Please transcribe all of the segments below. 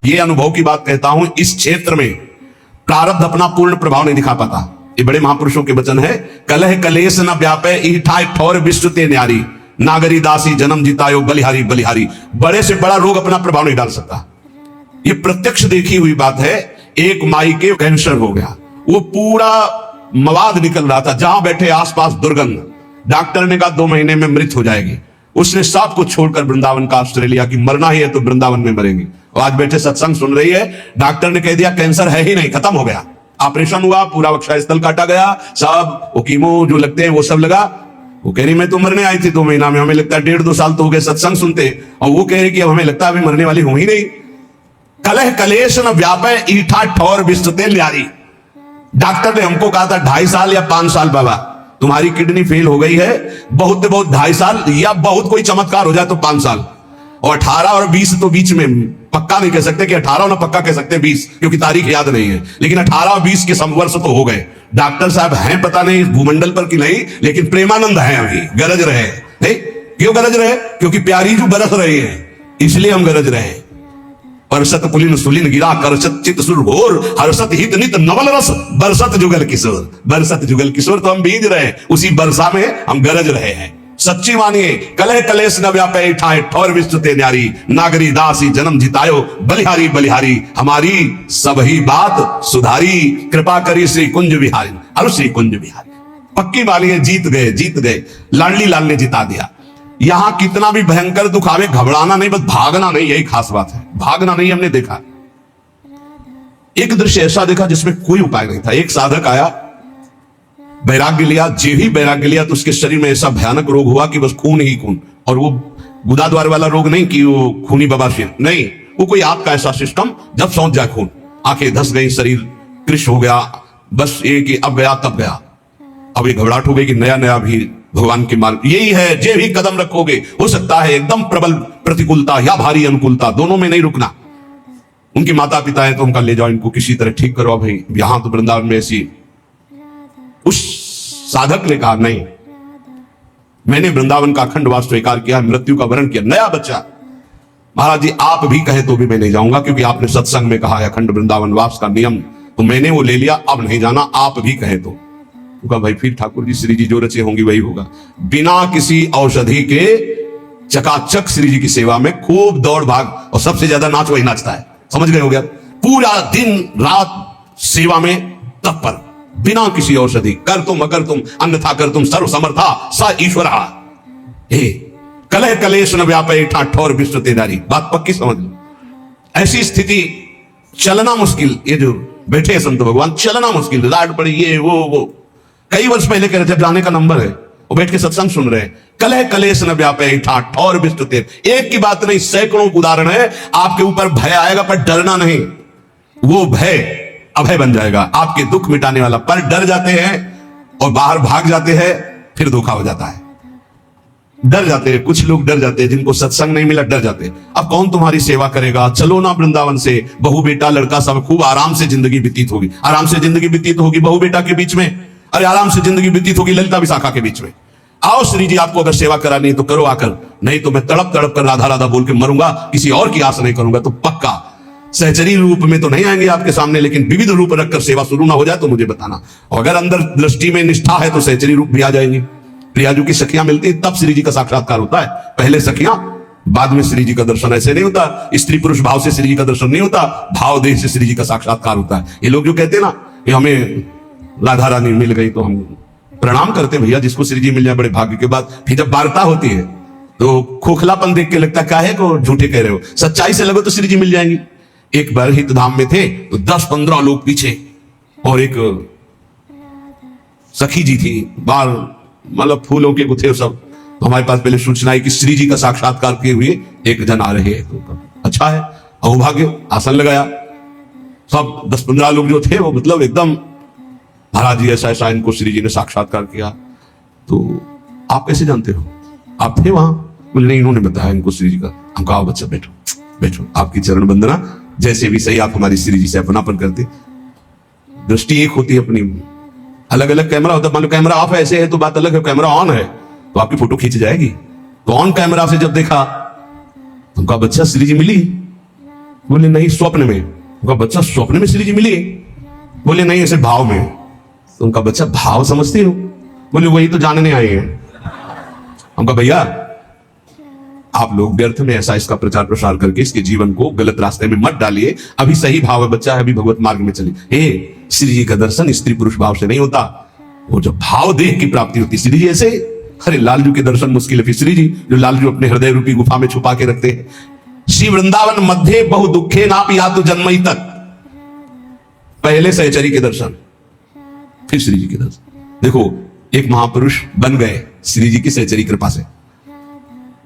ये अनुभव की बात कहता हूं, इस क्षेत्र में प्रारब्ध अपना पूर्ण प्रभाव नहीं दिखा पाता। ये बड़े महापुरुषों के वचन है, कलह कलेश न व्यापे ईठा ठौर विश्व ते न्यारी, नागरी दासी जन्म जितायो बलिहारी बलिहारी। बड़े से बड़ा रोग अपना प्रभाव नहीं डाल सकता। ये प्रत्यक्ष देखी हुई बात है। एक माई के कैंसर हो गया, वो पूरा मवाद निकल रहा था, जहां बैठे आसपास दुर्गंध। डॉक्टर ने कहा 2 महीने में मृत हो जाएगी। उसने सब कुछ छोड़कर वृंदावन का आश्रय लिया कि मरना ही है तो वृंदावन में मरेंगे। और आज बैठे सत्संग सुन रही है, डॉक्टर ने कह दिया कैंसर है ही नहीं, खत्म हो गया। ऑपरेशन हुआ, पूरा वक्षस्थल काटा गया, सब वो कीमो जो लगते हैं वो सब लगा। वो कह रही मैं तो मरने आई थी 2 महीना में, हमें लगता है 1.5-2 साल तो हो गए सत्संग सुनते, और वो कह रही कि अब हमें लगता है अभी मरने वाली हूं ही नहीं। कलह कलेश न व्यापे ईठा ठौर विश्व ते न्यारी। डॉक्टर ने हमको कहा था 2.5 साल या 5 साल बाबा तुम्हारी किडनी फेल हो गई है, बहुत 2.5 साल या बहुत कोई चमत्कार हो जाए तो 5 साल। और 18 और 20 तो बीच में पक्का नहीं कह सकते कि 18 ना पक्का कह सकते 20, क्योंकि तारीख याद नहीं है, लेकिन 18 और 20 के वर्ष तो हो गए। डॉक्टर साहब हैं पता नहीं भूमंडल पर कि नहीं, लेकिन प्रेमानंद है अभी, गरज रहे नहीं। क्यों गरज रहे? क्योंकि प्यारी जो बरस रही है, इसलिए हम गरज रहे। परसत पुलिन सुलिन गिरा करसत चित सुर घोर, हर्षत हित नित नवल रस बरसत जुगल किशोर। बरसत जुगल किशोर तो हम बीज रहे, उसी बरसा में हम गरज रहे हैं। सच्ची मानिए, कलह कलेश न व्यापे ठाए ठौर विश्व ते न्यारी, नागरी दासी जन्म जितायो बलिहारी बलिहारी। हमारी सबही बात सुधारी, कृपा करी श्री कुंज बिहारी। अरे श्री कुंज बिहारी पक्की मानिए, जीत गए जीत गए। लाडली लाल ने जिता दिया। यहां कितना भी भयंकर दुख आवे, घबराना नहीं, बस भागना नहीं, यही खास बात है। भागना नहीं। हमने देखा एक दृश्य ऐसा देखा जिसमें कोई उपाय नहीं था। एक साधक आया, वैराग्य लिया, जे ही वैराग्य लिया तो उसके शरीर में ऐसा भयानक रोग हुआ कि बस खून ही खून। और वो गुदाद्वार वाला रोग नहीं कि वो खूनी बवासीर नहीं, वो कोई आग का ऐसा सिस्टम, जब सौंध जाए खून, आंखें धस गई, शरीर कृश हो गया, बस ये कि अब गया तब गया। अब ये घबराहट हो गई कि नया नया भी भगवान के मार्ग यही है, जे भी कदम रखोगे हो सकता है एकदम प्रबल प्रतिकूलता या भारी अनुकूलता, दोनों में नहीं रुकना। उनके माता पिता है तो उनका ले जाओ, इनको किसी तरह ठीक करो। भाई यहां तो वृंदावन में ऐसी। उस साधक ने कहा नहीं, मैंने वृंदावन का अखंड वास स्वीकार किया, मृत्यु का वरण किया, नया बच्चा। महाराज जी आप भी कहे तो भी मैं नहीं जाऊंगा, क्योंकि आपने सत्संग में कहा है अखंड वृंदावन वास का नियम, तो मैंने वो ले लिया, अब नहीं जाना, आप भी कहे तो। भाई फिर ठाकुर जी श्री जी जो रचे होंगी वही होगा। बिना किसी औषधि के चकाचक श्री जी की सेवा में खूब दौड़ भाग, और सबसे ज्यादा नाच वही नाचता है, समझ गए हो गया। पूरा दिन रात सेवा में तत्पर, बिना किसी औषधि। कर तुम अकर तुम अन्यथा कर तुम सर्व समर्था स ईश्वर। कलह कलेश न व्यापे ईठा ठौर विश्व ते न्यारी। बात पक्की समझ लो। ऐसी स्थिति, चलना मुश्किल। ये जो बैठे संत भगवान, चलना मुश्किल, रात पड़ी, ये वो कई वर्ष पहले कह रहे थे, जाने का नंबर है, वो बैठ के सत्संग सुन रहे हैं। कलह कलेश न व्यापे ईठा ठौर विश्व ते। एक की बात नहीं, सैकड़ों उदाहरण है। आपके ऊपर भय आएगा पर डरना नहीं, वो भय अभय बन जाएगा, आपके दुख मिटाने वाला। पर डर जाते हैं और बाहर भाग जाते हैं, फिर धोखा हो जाता है। डर जाते हैं, कुछ लोग डर जाते हैं, जिनको सत्संग नहीं मिला डर जाते हैं। अब कौन तुम्हारी सेवा करेगा? चलो ना वृंदावन से, बहू बेटा लड़का सब खूब आराम से जिंदगी व्यतीत होगी। आराम से जिंदगी व्यतीत होगी बहू बेटा के बीच में, अरे आराम से जिंदगी व्यतीत होगी ललिता विशाखा के बीच में। आओ श्री जी, आपको अगर सेवा करानी है तो करो आकर, नहीं तो मैं तड़प तड़प कर राधा राधा बोल के मरूंगा, किसी और की आस नहीं करूंगा। तो पक्का सहचरी रूप में तो नहीं आएंगे आपके सामने, लेकिन विविध रूप रखकर सेवा शुरू ना हो जाए तो मुझे बताना। और अगर अंदर दृष्टि में निष्ठा है तो सहचरी रूप भी आ जाएंगी। प्रियाजू की सखियां मिलती तब श्री जी का साक्षात्कार होता है। पहले सखियां, बाद में श्री जी का दर्शन। ऐसे नहीं होता, स्त्री पुरुष भाव से श्री जी का दर्शन नहीं होता, भाव देह से श्री जी का साक्षात्कार होता है। ये लोग जो कहते हैं ना कि हमें राधा रानी मिल गई तो हम प्रणाम करते भैया, जिसको श्री जी मिल जाए बड़े भाग्य के बाद। फिर जब वार्ता होती है तो खोखलापन देख के लगता है काहे को झूठे कह रहे हो, सच्चाई से लगो तो श्री जी मिल जाएंगी। एक बार हित धाम में थे तो 10-15 लोग पीछे, और एक सखी जी थी, बाल मतलब फूलों के गुथे सब। तो हमारे पास पहले सूचना आई कि श्री जी का साक्षात्कार किए हुए एक जन आ रहे हैं। तो अच्छा है, अहोभाग्य, आसन लगाया। सब 10-15 लोग जो थे वो मतलब एकदम, महाराज जी ऐसा ऐसा इनको श्री जी ने साक्षात्कार किया। तो आप कैसे जानते हो? आप थे वहां? बोले नहीं, इन्होंने बताया इनको श्री जी का। हम कहा बच्चा बैठो बैठो, आपकी चरण वंदना, जैसे भी सही, आप हमारी श्री जी से अपनापन करते। दृष्टि एक होती है अपनी, अलग अलग कैमरा होता है। मान लो कैमरा ऑफ ऐसे है तो बात अलग है, कैमरा ऑन है तो आपकी फोटो खींच जाएगी। तो ऑन कैमरा से जब देखा तो कहा बच्चा श्री जी मिली, बोले नहीं, स्वप्न में। उनका बच्चा स्वप्न में श्री जी मिली? बोले नहीं, ऐसे भाव में। तो उनका बच्चा भाव समझती हो? बोले वही तो जानने आए हैं। उनका भैया आप लोग व्यर्थ में ऐसा इसका प्रचार प्रसार करके इसके जीवन को गलत रास्ते में मत डालिए। अभी सही भाव है, बच्चा है, अभी भगवत मार्ग में चलिए। हे, श्री जी का दर्शन स्त्री पुरुष भाव से नहीं होता, वो जो भाव देह की प्राप्ति होती। श्री जी ऐसे, अरे लालजू के दर्शन मुश्किल है, फिर श्री जी जो लालजू अपने हृदय रूपी गुफा में छुपा के रखते हैं। श्री वृंदावन मध्य बहु दुखे ना पिया तो जन्मई तक। पहले सहचरी के दर्शन, फिर श्री जी के दर्शन। देखो, एक महापुरुष बन गए श्री जी की सहचरी कृपा से।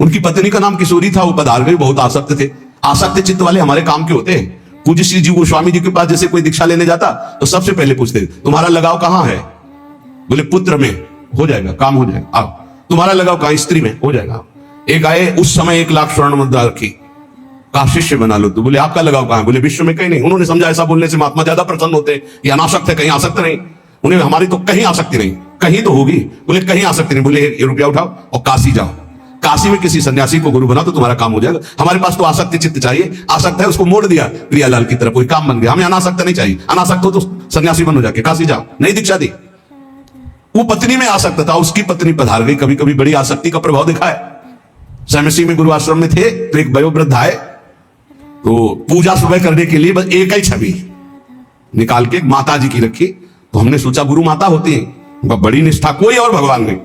उनकी पत्नी का नाम किशोरी था, वो पधार गए, बहुत आसक्त थे। आसक्त चित्त वाले हमारे काम के होते हैं। पूज्य श्री जी गोस्वामी जी के पास जैसे कोई दीक्षा लेने जाता तो सबसे पहले पूछते तुम्हारा लगाव कहां है? बोले पुत्र में, हो जाएगा, काम हो जाएगा। अब तुम्हारा लगाव कहां? स्त्री में, हो जाएगा। एक आए, उस समय 1 लाख स्वर्ण मुद्रा रखी, कहा शिष्य बना लो। तो बोले आपका लगाव कहां है? बोले विश्व में कहीं नहीं। उन्होंने समझा ऐसा बोलने से महात्मा ज्यादा प्रसन्न होते हैं, ये अनासक्त है, कहीं आसक्त नहीं। उन्हें हमारी तो कहीं आसक्ति नहीं, कहीं तो होगी। बोले कहीं आसक्ति नहीं। बोले ये रुपया उठाओ और काशी जाओ, काशी में किसी सन्यासी को गुरु बना तो तुम्हारा काम हो जाएगा। हमारे पास तो आसक्ति चित्त चाहिए, आसक्त है उसको मोड़ दिया प्रियालाल की तरफ, कोई काम बन गया। हमें अनासक्त नहीं चाहिए, अनासक्त हो तो सन्यासी बनो, जाके काशी जाओ, नहीं दीक्षा दी। वो पत्नी में आसक्त था, उसकी पत्नी पधार गई। कभी कभी बड़ी आसक्ति का प्रभाव दिखा है। सहमसी में गुरु आश्रम में थे तो एक वयोवृद्ध आए, तो पूजा सुबह करने के लिए बस एक ही छवि निकाल के माता जी की रखी। तो हमने सोचा गुरु माता होती है, बड़ी निष्ठा, कोई और भगवान नहीं।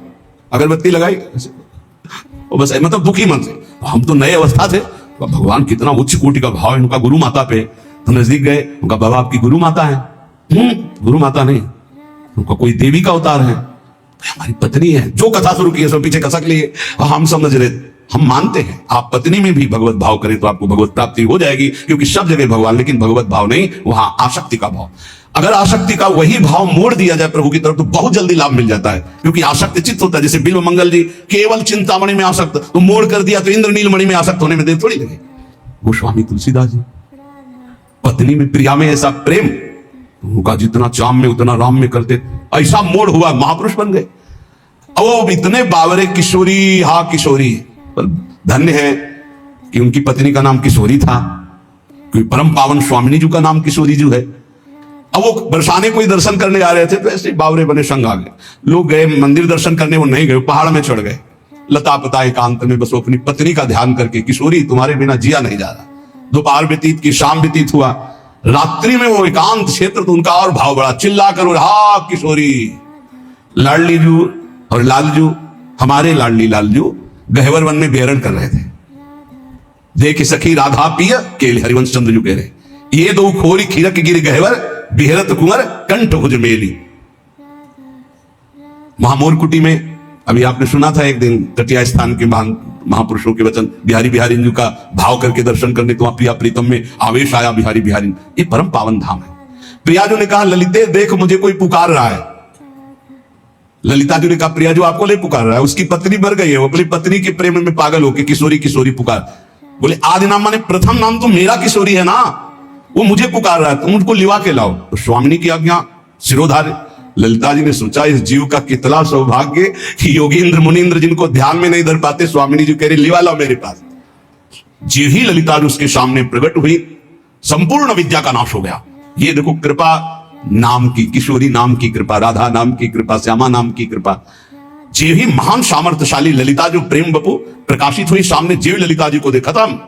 अगरबत्ती लगाई और बस, मतलब दुखी मन से। हम तो नए अवस्था थे, भगवान कितना उच्च कोटि का भाव है उनका गुरु माता पे। तो नजदीक गए, उनका बाबा आपकी गुरु माता है? गुरु माता नहीं, उनका कोई देवी का अवतार है, हमारी पत्नी है। जो कथा शुरू की है सब पीछे खसक लिए। हम समझ रहे, हम मानते हैं आप पत्नी में भी भगवत भाव करें तो आपको भगवत प्राप्ति हो जाएगी, क्योंकि सब जगह भगवान, लेकिन भगवत भाव नहीं, वहां आसक्ति का भाव। अगर आसक्ति का वही भाव मोड़ दिया जाए प्रभु की तरफ तो बहुत जल्दी लाभ मिल जाता है, क्योंकि आसक्ति चित्त होता है। जैसे बिल्व मंगल जी केवल चिंतामणि में आसक्त, तो मोड़ कर दिया तो इंद्रनील मणि में आसक्त होने में देर थोड़ी लगे। गोस्वामी तुलसीदास जी, पत्नी में प्रिया में ऐसा प्रेम, उनका जितना चाम में उतना राम में करते, ऐसा मोड़ हुआ, महापुरुष बन गए। अब इतने बावरे, किशोरी, हा किशोरी। धन्य है कि उनकी पत्नी का नाम किशोरी था, क्योंकि परम पावन स्वामिनी जी का नाम किशोरी जी है। अब वो बरसाने कोई दर्शन करने आ रहे थे तो ऐसे बावरे बने संग आ गए। लोग गए मंदिर दर्शन करने, वो नहीं गए, पहाड़ में चढ़ गए। लता पता एकांत में बस वो अपनी पत्नी का ध्यान करके, किशोरी तुम्हारे बिना जिया नहीं जा रहा। दोपहर व्यतीत की, शाम व्यतीत हुआ, रात्रि में वो एकांत क्षेत्र, तो उनका और भाव बढ़ा। चिल्ला करो हा किशोरी। लाडली जू और लालजू, हमारे लाडली लालजू गहवर वन में बेहरण कर रहे थे। देख सखी राधा पिय केल, हरिवंश चंद्र जू कह रहे, ये दो खोरी खीरक गिर गहवर, बिहरत कुंवर कंठ भुज मेली। महामोर कुटी में अभी आपने सुना था एक दिन तटिया स्थान के महापुरुषों के वचन, बिहारी बिहारी जी का भाव करके दर्शन करने तो प्रिया प्रीतम में आवेश आया बिहारी बिहारी। ये परम पावन धाम है। प्रिया जी ने कहा ललिते देख मुझे कोई पुकार रहा है। ललिता जी ने कहा प्रिया जो आपको नहीं पुकार रहा है, उसकी पत्नी मर गई है, वो अपनी पत्नी के प्रेम में पागल होकर किशोरी किशोरी पुकार। बोले आदि नाम माने प्रथम नाम तो मेरा किशोरी है ना, वो मुझे पुकार रहा है, तुम उनको लिवा के लाओ। तो स्वामिनी की आज्ञा सिरोधार्य। ललिता जी ने सोचा इस जीव का कितना सौभाग्य कि योगींद्र मुनींद्र जिनको ध्यान में नहीं धर पाते, स्वामिनी जी कह रही लिवा लाओ मेरे पास। जी ही ललिता जी उसके सामने प्रकट हुई, संपूर्ण विद्या का नाश हो गया। ये देखो कृपा नाम की, किशोरी नाम की कृपा, राधा नाम की कृपा, श्यामा नाम की कृपा। जी ही महान सामर्थ्यशाली ललिता जो प्रेम बपू प्रकाशित हुई सामने, जीव ललिता जी को दे खत्म,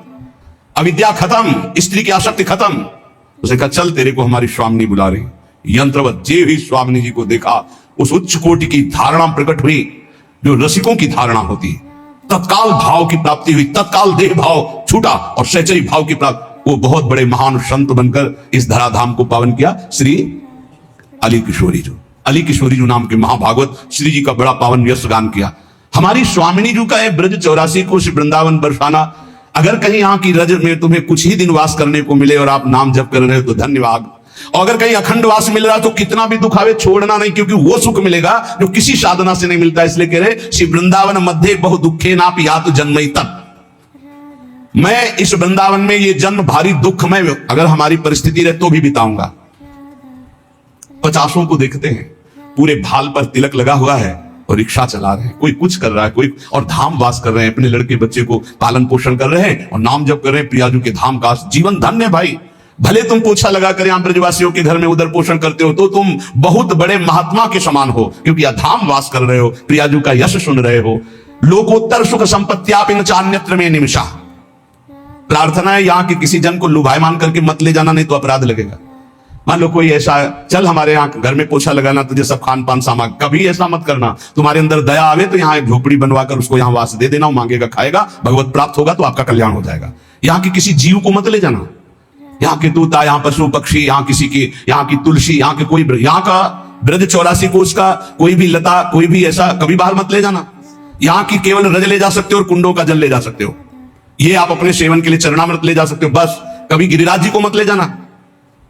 अविद्या खत्म, स्त्री की आसक्ति खत्म। उसे कहा चल तेरे को हमारी स्वामिनी बुला रही। यंत्रवत जे ही स्वामिनी जी को देखा, उस उच्च कोटि की धारणा प्रकट हुई जो रसिकों की धारणा होती है। तत्काल भाव की प्राप्ति हुई, तत्काल देह भाव छूटा और सहचरी भाव की प्राप्ति। वो बहुत बड़े महान संत बनकर इस धराधाम को पावन किया। श्री अली किशोरी जो, अली किशोरी जो नाम के महाभागवत श्री जी का बड़ा पावन यश गान किया। हमारी स्वामिनी जी का है ब्रज 84 को वृंदावन बरसाना। अगर कहीं यहाँ की रज में तुम्हें कुछ ही दिन वास करने को मिले और आप नाम जप कर रहे हो तो धन्यवाद। और अगर कहीं अखंड वास मिल रहा तो कितना भी दुख आवे छोड़ना नहीं, क्योंकि वो सुख मिलेगा जो किसी साधना से नहीं मिलता। इसलिए कह रहे श्री वृंदावन मध्य बहु दुखे ना पिया तो जन्मई तक। मैं इस वृंदावन में ये जन्म भारी दुख में, अगर हमारी परिस्थिति रहे तो भी बिताऊंगा। 50 को देखते हैं पूरे भाल पर तिलक लगा हुआ है, और रिक्शा चला रहे हैं, कोई कुछ कर रहा है, कोई और धाम वास कर रहे हैं, अपने लड़के बच्चे को पालन पोषण कर रहे हैं और नाम जप कर रहे हैं प्रियाजू के धाम का। जीवन धन्य भाई। भले तुम पोछा लगा कर यहाँ ब्रजवासियों के घर में उधर पोषण करते हो तो तुम बहुत बड़े महात्मा के समान हो, क्योंकि यह धाम वास कर रहे हो, प्रियाजू का यश सुन रहे हो। लोकोत्तर सुख संपत्त्यापिन चान्यत्र में निमिषा। प्रार्थना है यहाँ के किसी जन को लुभायमान करके मत ले जाना, नहीं तो अपराध लगेगा। मान लो कोई ऐसा, चल हमारे यहाँ घर में पोछा लगाना, तुझे सब खान पान सामान, कभी ऐसा मत करना। तुम्हारे अंदर दया आवे तो यहाँ एक झोपड़ी बनवाकर उसको यहाँ वास दे देना, मांगेगा खाएगा, भगवत प्राप्त होगा तो आपका कल्याण हो जाएगा। यहाँ के किसी जीव को मत ले जाना, यहाँ के तूता, यहाँ पशु पक्षी, यहाँ किसी की, यहाँ की तुलसी, यहाँ के कोई, यहाँ का ब्रज 84 कोष का कोई भी लता, कोई भी ऐसा कभी बाहर मत ले जाना। यहाँ की केवल रज ले जा सकते हो और कुंडों का जल ले जा सकते हो, ये आप अपने सेवन के लिए चरणामृत ले जा सकते हो बस। कभी गिरिराज जी को मत ले जाना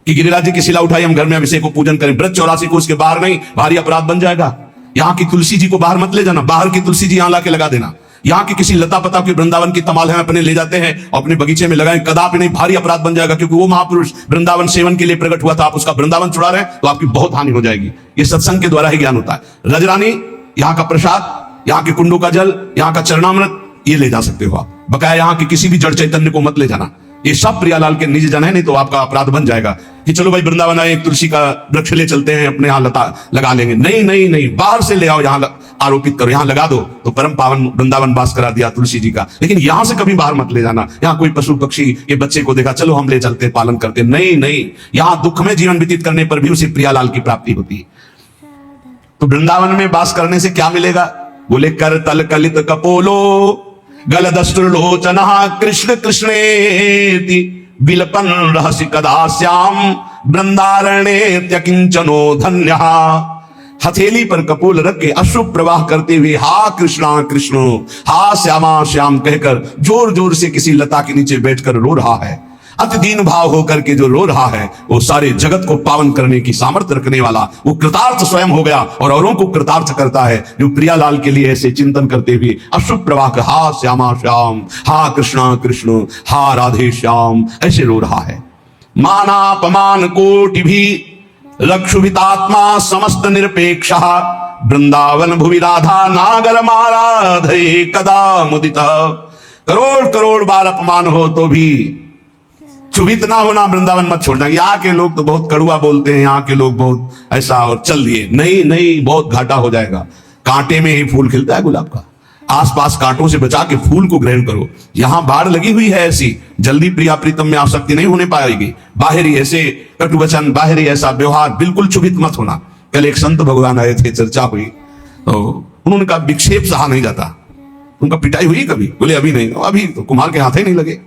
कि गिरिराज जी की शिला उठाई हम घर में अभिषेक को पूजन करें। ब्रज 84 कोष के बाहर नहीं, भारी अपराध बन जाएगा। यहाँ की तुलसी जी को बाहर मत ले जाना, बाहर की तुलसी जी यहाँ लाके लगा देना। यहाँ की किसी लता पता की वृंदावन की तमाल है अपने ले जाते हैं और अपने बगीचे में लगाएं, कदापि नहीं, भारी अपराध बन जाएगा, क्योंकि वो महापुरुष वृंदावन सेवन के लिए प्रकट हुआ था, आप उसका वृंदावन छुड़ा रहे हैं तो आपकी बहुत हानि हो जाएगी। ये सत्संग के द्वारा ही ज्ञान होता है। रजरानी, यहाँ का प्रसाद, यहाँ के कुंडों का जल, यहाँ का चरणामृत, ये ले जा सकते हो आप। बकाया यहाँ के किसी भी जड़ चैतन्य को मत ले जाना। ये सब प्रियालाल के निज जन है, नहीं तो आपका अपराध बन जाएगा कि चलो भाई वृंदावन आए, एक तुलसी का वृक्ष ले चलते हैं, अपने यहाँ लता लगा लेंगे। नहीं नहीं नहीं, बाहर से ले आओ, यहाँ आरोपित करो, यहाँ लगा दो तो परम पावन वृंदावन वास करा दिया तुलसी जी का। लेकिन यहाँ से कभी बाहर मत ले जाना। यहाँ कोई पशु पक्षी के बच्चे को देखा, चलो हम ले चलते पालन करते, नहीं नहीं, यहाँ दुख में जीवन व्यतीत करने पर भी उसे प्रियालाल की प्राप्ति होती है। तो वृंदावन में वास करने से क्या मिलेगा? बोले कर तल कलित कपोलो गलदस्त्रोचन कृष्ण कृष्णेति बिलपन रहसि कदा श्याम वृंदारण्ये त्यकिंचनो धन्य। हथेली पर कपोल रख के अश्रु प्रवाह करते हुए हा कृष्णा कृष्ण, हा श्यामा श्याम कहकर जोर जोर से किसी लता के नीचे बैठकर रो रहा है। अति दीन भाव होकर के जो रो रहा है वो सारे जगत को पावन करने की सामर्थ्य रखने वाला, वो कृतार्थ स्वयं हो गया और औरों को कृतार्थ करता है, जो प्रियालाल के लिए ऐसे चिंतन करते हुए अश्रु प्रवाह कर हा श्यामा श्याम, हा कृष्णा कृष्ण, हा राधे श्याम ऐसे रो रहा है। मानापमान कोटि भी रक्षुभितात्मा समस्त निरपेक्ष वृंदावन भुवि राधा नागर माराधे कदा मुदित। करोड़ करोड़ बार अपमान हो तो भी क्षुभित ना होना, वृंदावन मत छोड़ना। यहाँ के लोग तो बहुत कड़ुआ बोलते हैं, यहाँ के लोग बहुत ऐसा, और चल दिए, नहीं नहीं, बहुत घाटा हो जाएगा। कांटे में ही फूल खिलता है गुलाब का, आसपास कांटों से बचा के फूल को ग्रहण करो। यहाँ बाढ़ लगी हुई है ऐसी, जल्दी प्रिया प्रीतम में आसक्ति नहीं होने पाएगी। बाहरी ऐसे कटु वचन, बाहरी ऐसा व्यवहार, बिल्कुल क्षुभित मत होना। कल एक संत भगवान आए थे, चर्चा हुई तो उन्होंने कहा विक्षेप सहा नहीं जाता। उनका पिटाई हुई कभी? बोले अभी नहीं, अभी तो कुम्हार के हाथ ही नहीं लगे,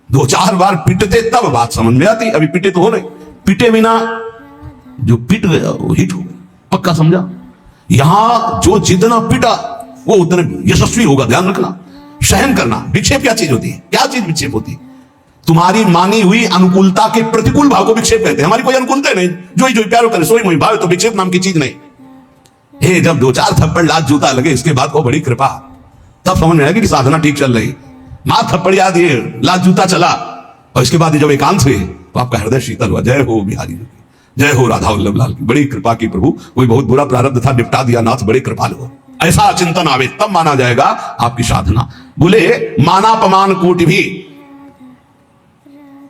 2-4 बार पिटते तब बात समझ में आती, अभी पिटे तो हो रहे, पिटे बिना जो पिट गया वो हिट हो गया, पक्का समझा। यहां जो जितना पिटा वो उतने यशस्वी होगा, ध्यान रखना। सहन करना, विक्षेप क्या चीज होती है? क्या चीज विक्षेप होती है? तुम्हारी मानी हुई अनुकूलता के प्रतिकूल भाव को विक्षेप कहते हैं। हमारी कोई अनुकूलता नहीं, जो प्यारो करे सोई मोई भाव, तो विक्षेप नाम की चीज नहीं। हे जब 2-4 थप्पड़ लात जूता लगे, इसके बाद को बड़ी कृपा, तब समझ में आएगी कि साधना ठीक चल रही। मां थप्पड़ याद ये लात जूता चला और इसके बाद जब एकांत हुए तो आपका हृदय शीतल हुआ। जय हो बिहारी, जय हो राधा वल्लभ लाल की, बड़ी कृपा की प्रभु। कोई बहुत बुरा प्रारब्ध था, निपटा दिया नाथ, बड़े कृपालु हो। ऐसा चिंतन आवे तब माना जाएगा आपकी साधना। बोले मानापमान कोटि भी,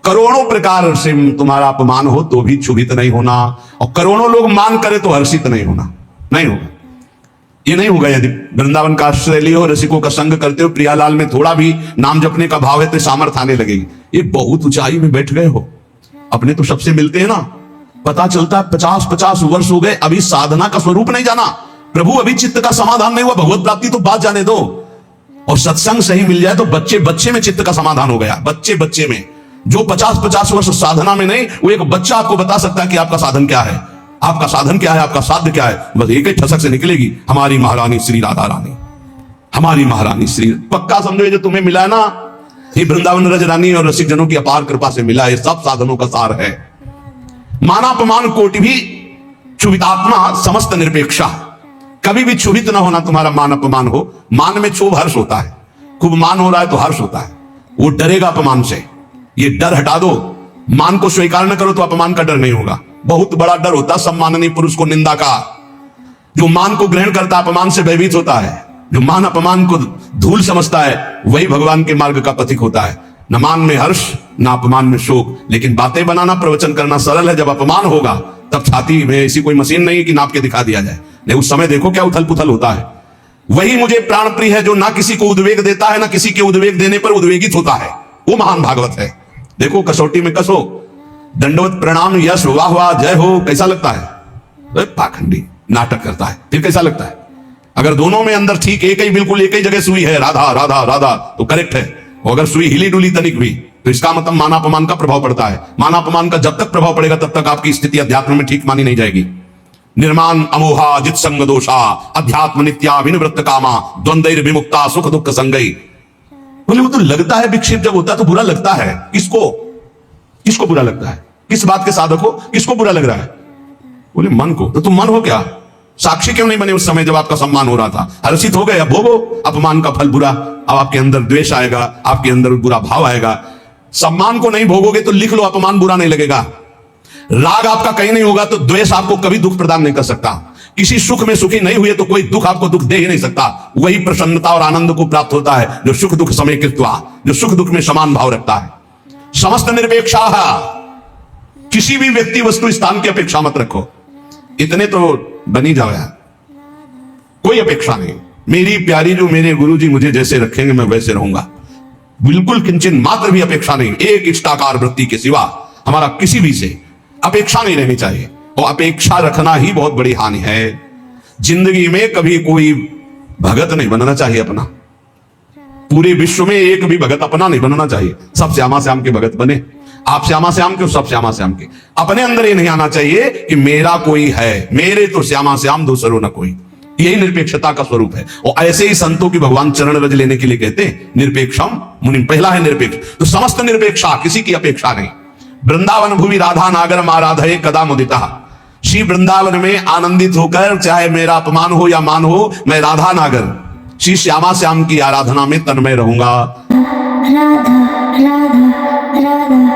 करोड़ों प्रकार से तुम्हारा अपमान हो तो भी क्षुभित नहीं होना, और करोड़ों लोग मान करे तो हर्षित नहीं होना, नहीं होगा। ये नहीं होगा यदि वृंदावन का आश्रय लियो, रसिकों का संग करते हो, प्रियालाल में थोड़ा भी नाम जपने का भाव है तो सामर्थ्य आने लगेगी। ये बहुत ऊंचाई में बैठ गए हो, अपने तो सबसे मिलते हैं ना, पता चलता है 50-50 वर्ष हो गए, अभी साधना का स्वरूप नहीं जाना। प्रभु अभी चित्त का समाधान नहीं हुआ, भगवत प्राप्ति तो बात जाने दो। और सत्संग सही मिल जाए तो बच्चे बच्चे में चित्त का समाधान हो गया, बच्चे बच्चे में। जो 50-50 वर्ष साधना में नहीं, वो एक बच्चा आपको बता सकता है कि आपका साधन क्या है, आपका साधन क्या है, आपका साध्य क्या है। बस एक ही ठसक से निकलेगी, हमारी महारानी श्री राधा रानी, हमारी महारानी श्री। पक्का समझो ये जो तुम्हें मिला ना, ये वृंदावन रज रानी और रसिक जनों की अपार कृपा से मिला, ये सब साधनों का सार है। मानापमान कोटि भी क्षुभितात्मा समस्त निरपेक्षा, कभी भी क्षुभित ना होना। तुम्हारा मान अपमान हो, मान में क्षोभ हर्ष होता है, खूब मान हो रहा है तो हर्ष होता है, वो डरेगा अपमान से। ये डर हटा दो, मान को स्वीकार न करो तो अपमान का डर नहीं होगा। बहुत बड़ा डर होता सम्माननीय पुरुष को निंदा का। जो मान को ग्रहण करता अपमान से भयभीत होता है, जो मान अपमान को धूल समझता है, वही भगवान के मार्ग का पथिक होता है। न मान में हर्ष, न अपमान में शोक। लेकिन बातें बनाना, प्रवचन करना सरल है, जब अपमान होगा तब छाती में ऐसी कोई मशीन नहीं कि नाप के दिखा दिया जाए। नहीं, उस समय देखो क्या उथल पुथल होता है। वही मुझे प्राण प्रिय है जो ना किसी को उद्वेग देता है, ना किसी के उद्वेग देने पर उद्वेगित होता है। वो महान भागवत है। देखो कसौटी में कसो, दंडवत प्रणाम यश वाह वाह जय हो, कैसा लगता है? पाखंडी नाटक करता है, फिर कैसा लगता है? अगर दोनों में अंदर ठीक एक ही, बिल्कुल एक ही जगह सुई है, राधा राधा राधा, तो करेक्ट है। और अगर सुई हिली डुली तनिक भी, तो इसका मतलब मानापमान का प्रभाव पड़ता है। मानापमान का जब तक प्रभाव पड़ेगा तब तक आपकी स्थिति अध्यात्म में ठीक मानी नहीं जाएगी। निर्माण अमोहा जित संग दोषा अध्यात्म नित्या विनिवृत्त कामा द्वंद्वैर विमुक्ता सुख दुख संगई। बोले वो तो लगता है विक्षेप जब होता है तो बुरा लगता है। किसको? किसको बुरा लगता है? किस बात के साधक हो, किसको बुरा लग रहा है? बोले मन को। तो तुम मन हो क्या? साक्षी क्यों नहीं बने उस समय जब आपका सम्मान हो रहा था? हर्षित हो गए, अब भोगो अपमान का फल बुरा। अब आपके अंदर द्वेष आएगा, आपके अंदर बुरा भाव आएगा। सम्मान को नहीं भोगोगे तो लिख लो, अपमान बुरा नहीं लगेगा। राग आपका कहीं नहीं होगा तो द्वेष आपको कभी दुख प्रदान नहीं कर सकता। किसी सुख में सुखी नहीं हुए तो कोई दुख आपको दुख दे ही नहीं सकता। वही प्रसन्नता और आनंद को प्राप्त होता है जो सुख दुख समय कृत्वा, जो सुख दुख में समान भाव रखता है। समस्त निरपेक्षा, किसी भी व्यक्ति वस्तु स्थान की अपेक्षा मत रखो। इतने तो बनी जाओ यार, कोई अपेक्षा नहीं। मेरी प्यारी जो मेरे गुरुजी मुझे जैसे रखेंगे मैं वैसे रहूंगा, बिल्कुल किंचन मात्र भी अपेक्षा नहीं। एक इष्टाकार वृत्ति के सिवा हमारा किसी भी से अपेक्षा नहीं रहनी चाहिए। और अपेक्षा रखना ही बहुत बड़ी हानि है। जिंदगी में कभी कोई भगत नहीं बनना चाहिए अपना। पूरे विश्व में एक भी भगत अपना नहीं बनना चाहिए। सब श्यामा श्याम के भगत बने। आप श्यामा श्याम के, सब श्यामा श्याम के। अपने अंदर ये नहीं आना चाहिए कि मेरा कोई है, मेरे तो श्यामा श्याम दूसरों न कोई। यही निरपेक्षता का स्वरूप है। और ऐसे ही संतों की भगवान चरण रज लेने के लिए कहते हैं निरपेक्षम मुनि। पहला है निरपेक्ष, तो समस्त निरपेक्षा, किसी की अपेक्षा नहीं। वृंदावन भूमि राधा नागर माराधे कदा मुदिता। श्री वृंदावन में आनंदित होकर, चाहे मेरा अपमान हो या मान हो, मैं राधा नागर श्री श्यामा श्याम की आराधना में तन्मय रहूंगा। राधा राधा राधा